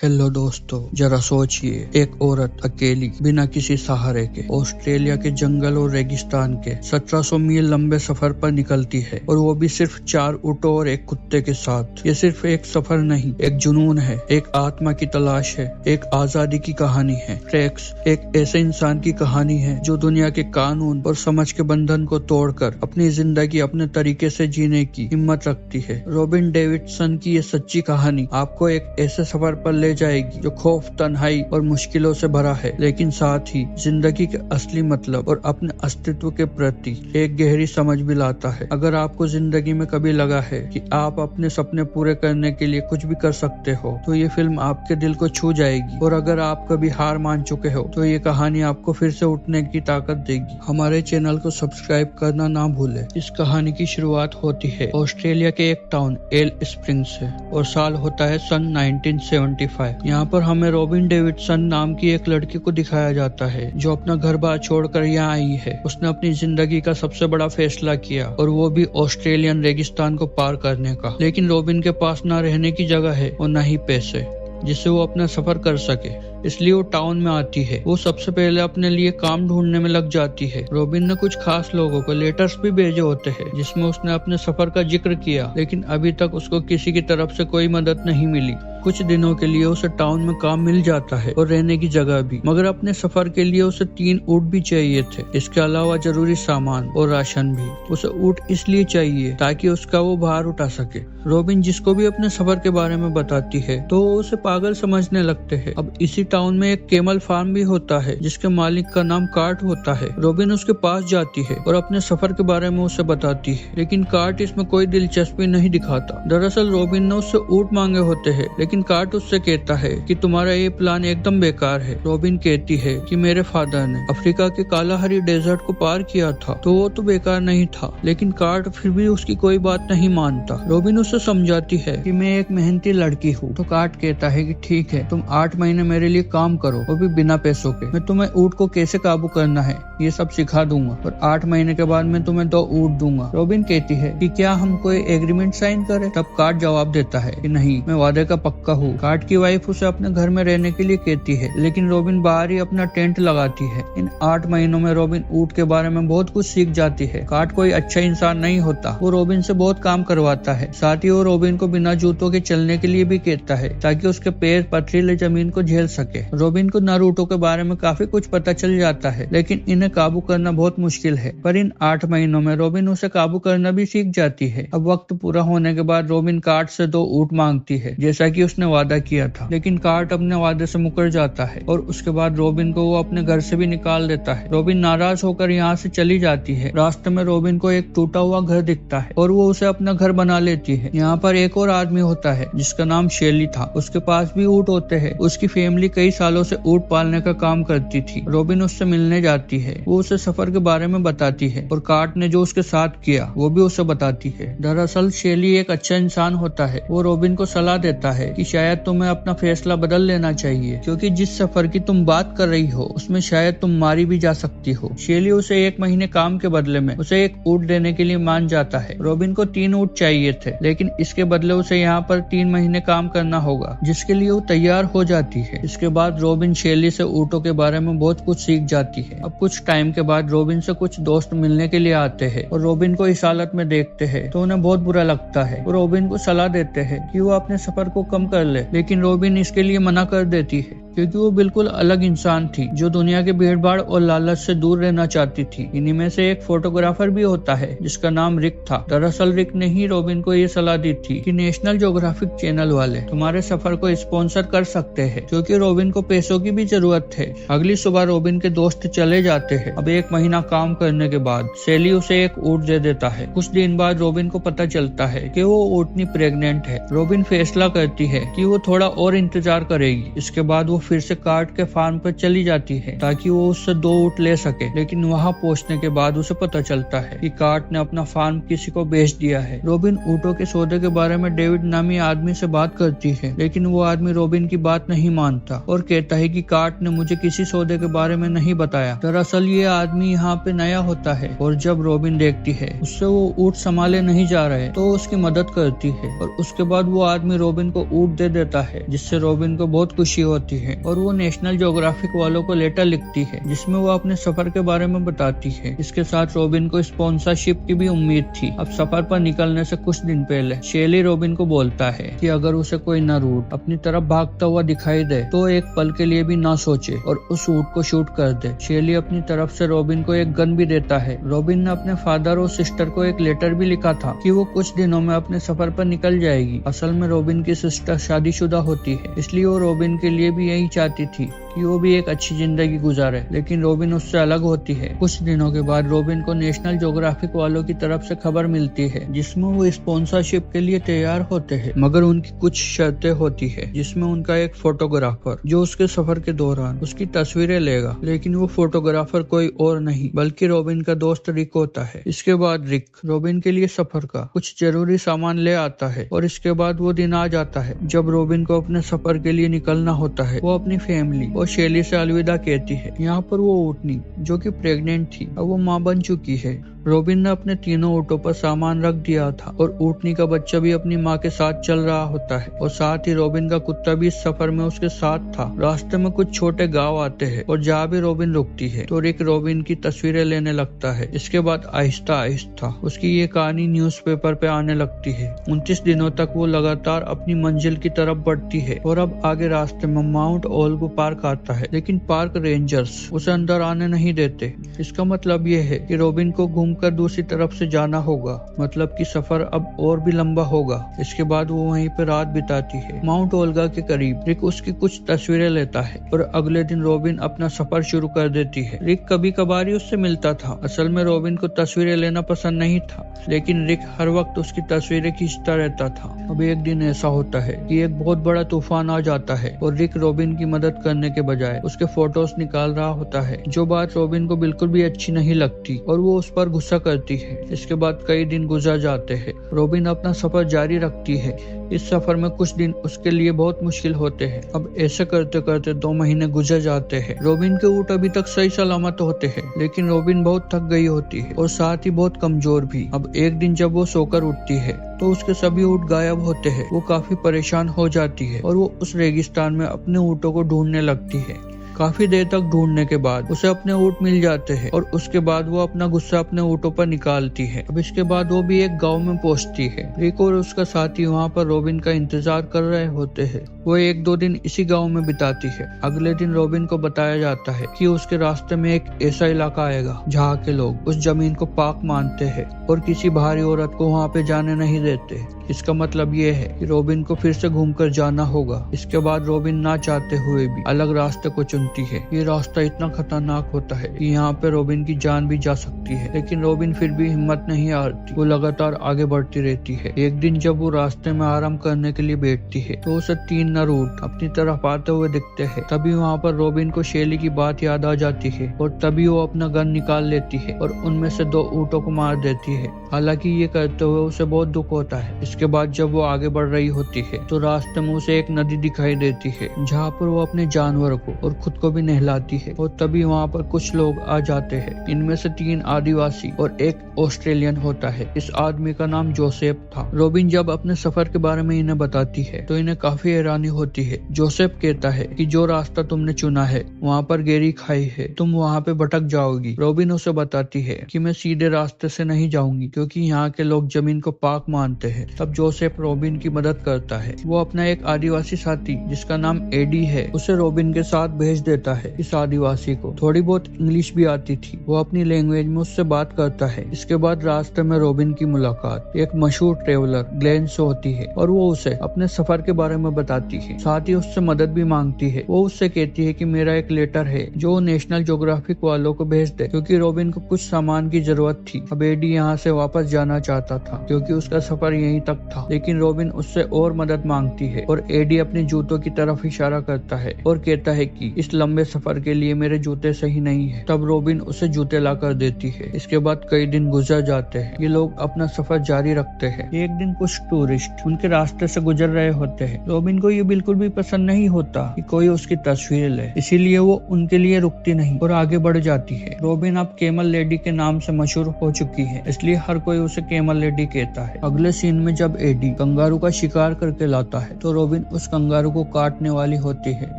Hello दोस्तों, जरा सोचिए, एक औरत अकेली बिना किसी सहारे के ऑस्ट्रेलिया के जंगल और रेगिस्तान के 1700 मील लंबे सफर पर निकलती है, और वो भी सिर्फ 4 ऊँटों और एक कुत्ते के साथ। ये सिर्फ एक सफर नहीं, एक जुनून है, एक आत्मा की तलाश है, एक आजादी की कहानी है। ट्रैक्स एक ऐसे इंसान की कहानी है जो दुनिया के कानून और समझ के बंधन को तोड़कर अपनी जिंदगी अपने तरीके से जीने की हिम्मत रखती है। रॉबिन डेविडसन की ये सच्ची कहानी आपको एक ऐसे सफर पर ले जाएगी जो खौफ, तन्हाई और मुश्किलों से भरा है, लेकिन साथ ही जिंदगी के असली मतलब और अपने अस्तित्व के प्रति एक गहरी समझ भी लाता है। अगर आपको जिंदगी में कभी लगा है कि आप अपने सपने पूरे करने के लिए कुछ भी कर सकते हो, तो ये फिल्म आपके दिल को छू जाएगी। और अगर आप कभी हार मान चुके हो, तो ये कहानी आपको फिर से उठने की ताकत देगी। हमारे चैनल को सब्सक्राइब करना ना भूले। इस कहानी की शुरुआत होती है ऑस्ट्रेलिया के एक टाउन एल स्प्रिंग से, और साल होता है सन 1975। यहाँ पर हमें रॉबिन डेविडसन नाम की एक लड़की को दिखाया जाता है जो अपना घर बार छोड़कर यहाँ आई है। उसने अपनी जिंदगी का सबसे बड़ा फैसला किया, और वो भी ऑस्ट्रेलियन रेगिस्तान को पार करने का। लेकिन रॉबिन के पास ना रहने की जगह है और ना ही पैसे जिससे वो अपना सफर कर सके, इसलिए वो टाउन में आती है। वो सबसे पहले अपने लिए काम ढूंढने में लग जाती है। रॉबिन ने कुछ खास लोगों को लेटर्स भी भेजे होते हैं जिसमें उसने अपने सफर का जिक्र किया, लेकिन अभी तक उसको किसी की तरफ से कोई मदद नहीं मिली। कुछ दिनों के लिए उसे टाउन में काम मिल जाता है और रहने की जगह भी, मगर अपने सफर के लिए उसे 3 ऊँट भी चाहिए थे। इसके अलावा जरूरी सामान और राशन भी। उसे ऊँट इसलिए चाहिए ताकि उसका वो भार उठा सके। रॉबिन जिसको भी अपने सफर के बारे में बताती है तो वो उसे पागल समझने लगते हैं। अब इसी टाउन में एक कैमल फार्म भी होता है जिसके मालिक का नाम कार्ट होता है। रॉबिन उसके पास जाती है और अपने सफर के बारे में उसे बताती है, लेकिन कार्ट इसमें कोई दिलचस्पी नहीं दिखाता। दरअसल रॉबिन ने उससे ऊँट मांगे होते हैं, लेकिन कार्ट उससे कहता है कि तुम्हारा ये प्लान एकदम बेकार है। रॉबिन कहती है कि मेरे फादर ने अफ्रीका के कालाहारी डेजर्ट को पार किया था, तो वो तो बेकार नहीं था। लेकिन कार्ट फिर भी उसकी कोई बात नहीं मानता। रॉबिन उसे समझाती है कि मैं एक मेहनती लड़की हूँ। तो कार्ट कहता है कि ठीक है, तुम 8 महीने मेरे लिए काम करो, वो भी बिना पैसों के। मैं तुम्हें ऊँट को कैसे काबू करना है ये सब सिखा दूंगा, और 8 महीने के बाद मैं तुम्हें 2 ऊँट दूंगा। रॉबिन कहती है कि क्या हम कोई एग्रीमेंट साइन करें? तब कार्ट जवाब देता है कि नहीं, मैं वादे का पक्का हूँ। कार्ट की वाइफ उसे अपने घर में रहने के लिए कहती है, लेकिन रॉबिन बाहर ही अपना टेंट लगाती है। इन 8 महीनों में रॉबिन ऊँट के बारे में बहुत कुछ सीख जाती है। कार्ट कोई अच्छा इंसान नहीं होता। वो रॉबिन से बहुत काम करवाता है। साथ ही वो रॉबिन को बिना जूतों के चलने के लिए भी कहता है ताकि उसके पैर पथरीले जमीन को झेल सके। रॉबिन को नारुतो के बारे में काफी कुछ पता चल जाता है, लेकिन इन्हें काबू करना बहुत मुश्किल है। पर इन 8 महीनों में रॉबिन उसे काबू करना भी सीख जाती है। अब वक्त पूरा होने के बाद रॉबिन कार्ट से 2 ऊँट मांगती है, जैसा कि उसने वादा किया था। लेकिन कार्ट अपने वादे से मुकर जाता है, और उसके बाद रॉबिन को वो अपने घर से भी निकाल देता है। रॉबिन नाराज होकर यहाँ से चली जाती है। रास्ते में रॉबिन को एक टूटा हुआ घर दिखता है, और वो उसे अपना घर बना लेती है। यहाँ पर एक और आदमी होता है जिसका नाम शेली था। उसके पास भी ऊँट होते हैं। उसकी फैमिली कई सालों से ऊँट पालने का काम करती थी। रॉबिन उससे मिलने जाती है। वो उसे सफर के बारे में बताती है, और कार्ट ने जो उसके साथ किया वो भी उसे बताती है। दरअसल शेली एक अच्छा इंसान होता है। वो रॉबिन को सलाह देता है कि शायद तुम्हें अपना फैसला बदल लेना चाहिए, क्योंकि जिस सफर की तुम बात कर रही हो उसमें शायद तुम मारी भी जा सकती हो। शेली उसे 1 महीने काम के बदले में उसे 1 ऊँट देने के लिए मान जाता है। रॉबिन को 3 ऊँट चाहिए थे, लेकिन इसके बदले उसे यहाँ पर 3 महीने काम करना होगा, जिसके लिए वो तैयार हो जाती है। इसके बाद रॉबिन शेली से ऊँटों के बारे में बहुत कुछ सीख जाती है। अब कुछ टाइम के बाद रॉबिन से कुछ दोस्त मिलने के लिए आते हैं, और रॉबिन को इस हालत में देखते हैं तो उन्हें बहुत बुरा लगता है। वो रॉबिन को सलाह देते हैं कि वो अपने सफर को कम कर ले, लेकिन रॉबिन इसके लिए मना कर देती है, क्योंकि वो बिल्कुल अलग इंसान थी जो दुनिया के भीड़ भाड़ और लालच से दूर रहना चाहती थी। इन्हीं में से एक फोटोग्राफर भी होता है जिसका नाम रिक था। दरअसल रिक ने ही रॉबिन को ये सलाह दी थी कि नेशनल ज्योग्राफिक चैनल वाले तुम्हारे सफर को स्पॉन्सर कर सकते हैं, क्योंकि रॉबिन को पैसों की भी जरूरत है। अगली सुबह रॉबिन के दोस्त चले जाते हैं। अब 1 महीना काम करने के बाद शेली उसे 1 ऊँट दे देता है। कुछ दिन बाद रॉबिन को पता चलता है कि वो ऊँटनी प्रेग्नेंट है। रॉबिन फैसला करती है कि वो थोड़ा और इंतजार करेगी। इसके बाद वो फिर से कार्ट के फार्म पर चली जाती है ताकि वो उससे 2 ऊँट ले सके, लेकिन वहाँ पहुँचने के बाद उसे पता चलता है कि कार्ट ने अपना फार्म किसी को बेच दिया है। रॉबिन ऊँटों के सौदे के बारे में डेविड नामी आदमी से बात करती है, लेकिन वो आदमी रॉबिन की बात नहीं मानता और कहता है कि कार्ट ने मुझे किसी सौदे के बारे में नहीं बताया। दरअसल ये आदमी यहाँ पे नया होता है और जब रॉबिन देखती है उससे वो ऊँट संभाले नहीं जा रहे तो उसकी मदद करती है और उसके बाद वो आदमी रॉबिन को ऊँट दे देता है, जिससे रॉबिन को बहुत खुशी होती है और वो नेशनल ज्योग्राफिक वालों को लेटर लिखती है जिसमें वो अपने सफर के बारे में बताती है। इसके साथ रॉबिन को स्पॉन्सरशिप की भी उम्मीद थी। अब सफर पर निकलने से कुछ दिन पहले शेली रॉबिन को बोलता है कि अगर उसे कोई नर अपनी तरफ भागता हुआ दिखाई दे तो एक पल के लिए भी ना सोचे और उस ऊँट को शूट कर दे। शेली अपनी तरफ से रॉबिन को एक गन भी देता है। रॉबिन ने अपने फादर और सिस्टर को एक लेटर भी लिखा था कि वो कुछ दिनों में अपने सफर पर निकल जाएगी। असल में रॉबिन की सिस्टर शादीशुदा होती है, इसलिए वो रॉबिन के लिए भी यही चाहती थी कि वो भी एक अच्छी जिंदगी गुजारे, लेकिन रॉबिन उससे अलग होती है। कुछ दिनों के बाद रॉबिन को नेशनल ज्योग्राफिक वालों की तरफ से खबर मिलती है जिसमें वो स्पॉन्सरशिप के लिए तैयार होते हैं, मगर उनकी कुछ शर्तें होती है जिसमें उनका एक फोटोग्राफर जो उसके सफर के दौरान उसकी तस्वीरें लेगा, लेकिन वो फोटोग्राफर कोई और नहीं बल्कि रॉबिन का दोस्त रिक होता है। इसके बाद रिक रॉबिन के लिए सफर का कुछ जरूरी सामान ले आता है और इसके बाद वो दिन आ जाता है जब रॉबिन को अपने सफर के लिए निकलना होता है। वो अपनी फैमिली और शेली से अलविदा कहती है। यहाँ पर वो ऊँटनी जो कि प्रेग्नेंट थी अब वो माँ बन चुकी है। रॉबिन ने अपने तीनों ऊँटों पर सामान रख दिया था और ऊँटनी का बच्चा भी अपनी माँ के साथ चल रहा होता है और साथ ही रॉबिन का कुत्ता भी इस सफर में उसके साथ था। रास्ते में कुछ छोटे गांव आते हैं और जहाँ भी रॉबिन रुकती है तो रिक रॉबिन की तस्वीरें लेने लगता है। इसके बाद आहिस्ता आहिस्ता उसकी ये कहानी न्यूज़पेपर पे आने लगती है। 29 दिनों तक वो लगातार अपनी मंजिल की तरफ बढ़ती है और अब आगे रास्ते में माउंट ओल्गो पार्क आता है, लेकिन पार्क रेंजर्स उसे अंदर आने नहीं देते। इसका मतलब ये है कि रॉबिन को घूमकर दूसरी तरफ से जाना होगा, मतलब कि सफर अब और भी लंबा होगा। इसके बाद वो वहीं पर रात बिताती है। माउंट ओल्गा के करीब रिक उसकी कुछ तस्वीरें लेता है और अगले दिन रॉबिन अपना सफर शुरू कर देती है। रिक कभी कभार ही उससे मिलता था। असल में रॉबिन को तस्वीरें लेना पसंद नहीं था, लेकिन रिक हर वक्त उसकी तस्वीरें खींचता रहता था। अब एक दिन ऐसा होता है कि एक बहुत बड़ा तूफान आ जाता है और रिक रॉबिन की मदद करने के बजाय उसके फोटोज निकाल रहा होता है, जो बात रॉबिन को बिल्कुल भी अच्छी नहीं लगती और वो उस पर गुस्सा करती है। इसके बाद कई दिन गुजर जाते हैं। रॉबिन अपना सफर जारी रखती है। इस सफर में कुछ दिन उसके लिए बहुत मुश्किल होते हैं। अब ऐसे करते करते 2 महीने गुजर जाते हैं। रॉबिन के ऊँट अभी तक सही सलामत होते हैं, लेकिन रॉबिन बहुत थक गई होती है और साथ ही बहुत कमजोर भी। अब एक दिन जब वो सोकर उठती है तो उसके सभी ऊँट गायब होते हैं। वो काफी परेशान हो जाती है और वो उस रेगिस्तान में अपने ऊँटों को ढूंढने लगती है। काफी देर तक ढूंढने के बाद उसे अपने ऊँट मिल जाते हैं और उसके बाद वो अपना गुस्सा अपने ऊँटों पर निकालती है। अब इसके बाद वो भी एक गांव में पहुंचती है। रिक और उसका साथी वहां पर रॉबिन का इंतजार कर रहे होते हैं। वो 1-2 दिन इसी गांव में बिताती है। अगले दिन रॉबिन को बताया जाता है कि उसके रास्ते में एक ऐसा इलाका आएगा जहाँ के लोग उस जमीन को पाक मानते हैं और किसी बाहरी औरत को वहाँ पे जाने नहीं देते। इसका मतलब ये है कि रॉबिन को फिर से घूमकर जाना होगा। इसके बाद रॉबिन ना चाहते हुए भी अलग रास्ते को चुनती है। ये रास्ता इतना खतरनाक होता है कि यहाँ पे रॉबिन की जान भी जा सकती है, लेकिन रॉबिन फिर भी हिम्मत नहीं हारती। वो लगातार आगे बढ़ती रहती है। एक दिन जब वो रास्ते में आराम करने के लिए बैठती है तो उसे 3 नर ऊँट अपनी तरफ आते हुए दिखते हैं। तभी वहाँ पर रॉबिन को शेली की बात याद आ जाती है और तभी वो अपना गन निकाल लेती है और उनमें से 2 ऊँटों को मार देती है। हालांकि ये करते हुए उसे बहुत दुख होता है। इसके बाद जब वो आगे बढ़ रही होती है तो रास्ते में उसे एक नदी दिखाई देती है जहाँ पर वो अपने जानवर को और खुद को भी नहलाती है और तभी वहाँ पर कुछ लोग आ जाते हैं। इनमें से 3 आदिवासी और 1 ऑस्ट्रेलियन होता है। इस आदमी का नाम जोसेफ था। रॉबिन जब अपने सफर के बारे में इन्हें बताती है तो इन्हें काफी हैरानी होती है। जोसेफ कहता है कि जो रास्ता तुमने चुना है वहाँ पर गहरी खाई है, तुम वहाँ पे भटक जाओगी। रॉबिन उसे बताती है कि मैं सीधे रास्ते से नहीं जाऊंगी क्योंकि यहाँ के लोग जमीन को पाक मानते हैं। तब जोसेफ रॉबिन की मदद करता है। वो अपना एक आदिवासी साथी जिसका नाम एडी है उसे रॉबिन के साथ भेज देता है इस आदिवासी को। थोड़ी बहुत इंग्लिश भी आती थी। वो अपनी लैंग्वेज में उससे बात करता है। इसके बाद रास्ते में रॉबिन की मुलाकात एक मशहूर ट्रेवलर ग्लेन से होती है और वो उसे अपने सफर के बारे में बताती है, साथ ही उससे मदद भी मांगती है। वो उससे कहती है कि मेरा एक लेटर है जो नेशनल ज्योग्राफिक वालों को भेज दे, क्योंकि रॉबिन को कुछ सामान की जरूरत थी। अब एडी यहाँ से वापस जाना चाहता था क्योंकि उसका सफर यहीं तक था, लेकिन रॉबिन उससे और मदद मांगती है और एडी अपने जूतों की तरफ इशारा करता है और कहता है कि इस लंबे सफर के लिए मेरे जूते सही नहीं है। तब रॉबिन उसे जूते ला कर देती है। इसके बाद कई दिन गुजर जाते हैं। ये लोग अपना सफर जारी रखते हैं। एक दिन कुछ टूरिस्ट उनके रास्ते से गुजर रहे होते हैं। रॉबिन को ये बिल्कुल भी पसंद नहीं होता कि कोई उसकी तस्वीर ले, इसीलिए वो उनके लिए रुकती नहीं और आगे बढ़ जाती है। रॉबिन अब केमल लेडी के नाम से मशहूर हो चुकी है, इसलिए हर कोई उसे केमल लेडी कहता है। अगले सीन में जब एडी कंगारू का शिकार करके लाता है तो रॉबिन उस कंगारू को काटने वाली होती है,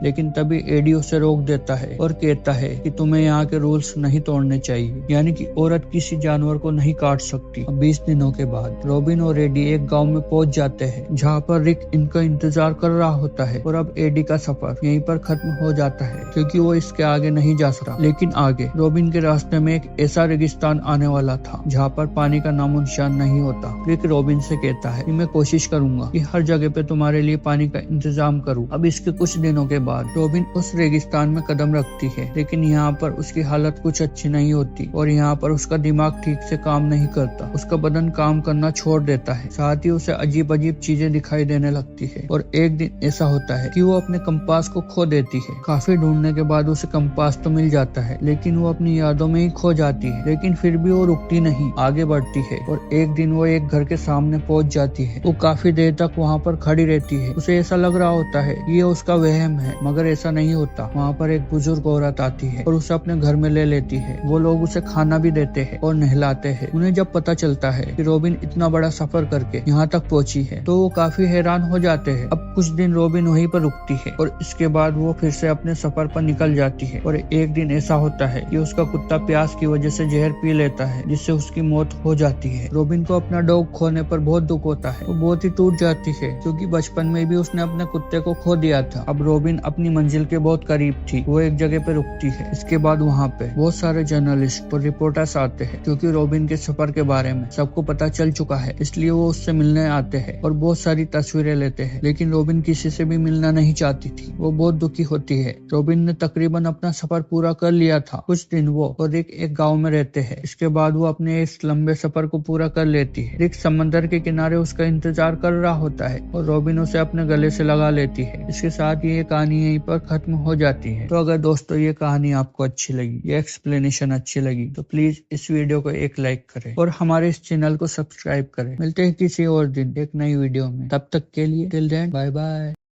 लेकिन तभी एडी उसे रोक देता है और कहता है कि तुम्हें यहाँ के रूल्स नहीं तोड़ने चाहिए, यानी कि औरत किसी जानवर को नहीं काट सकती। 20 दिनों के बाद रॉबिन और एडी एक गांव में पहुंच जाते हैं जहां पर रिक इनका इंतजार कर रहा होता है और अब एडी का सफर यहीं पर खत्म हो जाता है क्योंकि वो इसके आगे नहीं जा सकता। लेकिन आगे रॉबिन के रास्ते में एक ऐसा रेगिस्तान आने वाला था जहाँ पर पानी का नामो निशान नहीं होता। रिक रॉबिन से कहता है कि मैं कोशिश करूंगा कि हर जगह पे तुम्हारे लिए पानी का इंतजाम करूं। अब इसके कुछ दिनों के बाद रॉबिन उस रेगिस्तान में कदम रखती है, लेकिन यहाँ पर उसकी हालत कुछ अच्छी नहीं होती और यहाँ पर उसका दिमाग ठीक से काम नहीं करता। उसका बदन काम करना छोड़ देता है, साथ ही उसे अजीब अजीब चीजें दिखाई देने लगती है। और एक दिन ऐसा होता है कि वो अपने कंपास को खो देती है। काफी ढूंढने के बाद उसे कंपास तो मिल जाता है, लेकिन वो अपनी यादों में ही खो जाती है। लेकिन फिर भी वो रुकती नहीं, आगे बढ़ती है और एक दिन वो एक घर के सामने पहुंच जाती है। वो काफी देर तक वहाँ पर खड़ी रहती है। उसे ऐसा लग रहा होता है ये उसका वहम है, मगर ऐसा नहीं होता। वहाँ पर एक बुजुर्ग औरत आती है और उसे अपने घर में ले लेती है। वो लोग उसे खाना भी देते हैं और नहलाते हैं। उन्हें जब पता चलता है कि रॉबिन इतना बड़ा सफर करके यहाँ तक पहुंची है तो वो काफी हैरान हो जाते हैं। अब कुछ दिन रॉबिन वहीं पर रुकती है और इसके बाद वो फिर से अपने सफर पर निकल जाती है। और एक दिन ऐसा होता है कि उसका कुत्ता प्यास की वजह से जहर पी लेता है, जिससे उसकी मौत हो जाती है। रॉबिन को अपना डॉग खोने पर बहुत दुख होता है। वो बहुत ही टूट जाती है क्योंकि बचपन में भी उसने अपने कुत्ते को खो दिया था। अब रॉबिन अपनी मंजिल के बहुत करीब थी। वो एक जगह पे रुकती है। इसके बाद वहाँ पे बहुत सारे जर्नलिस्ट और रिपोर्टर्स आते हैं क्योंकि रॉबिन के सफर के बारे में सबको पता चल चुका है, इसलिए वो उससे मिलने आते हैं और बहुत सारी तस्वीरें लेते हैं। लेकिन रॉबिन किसी से भी मिलना नहीं चाहती थी। वो बहुत दुखी होती है। रॉबिन ने तकरीबन अपना सफर पूरा कर लिया था। कुछ दिन वो और रिक एक गाँव में रहते हैं। इसके बाद वो अपने इस लंबे सफर को पूरा कर लेती है। रिक समंदर के किनारे उसका इंतजार कर रहा होता है और रॉबिन उसे अपने गले से लगा लेती है। इसके साथ ये कहानी यहीं पर खत्म हो जाती है। तो अगर दोस्तों ये कहानी आपको अच्छी लगी, ये एक्सप्लेनेशन अच्छी लगी, तो प्लीज इस वीडियो को एक लाइक करें और हमारे इस चैनल को सब्सक्राइब करें। मिलते हैं किसी और दिन एक नई वीडियो में। तब तक के लिए टिल देन बाय बाय।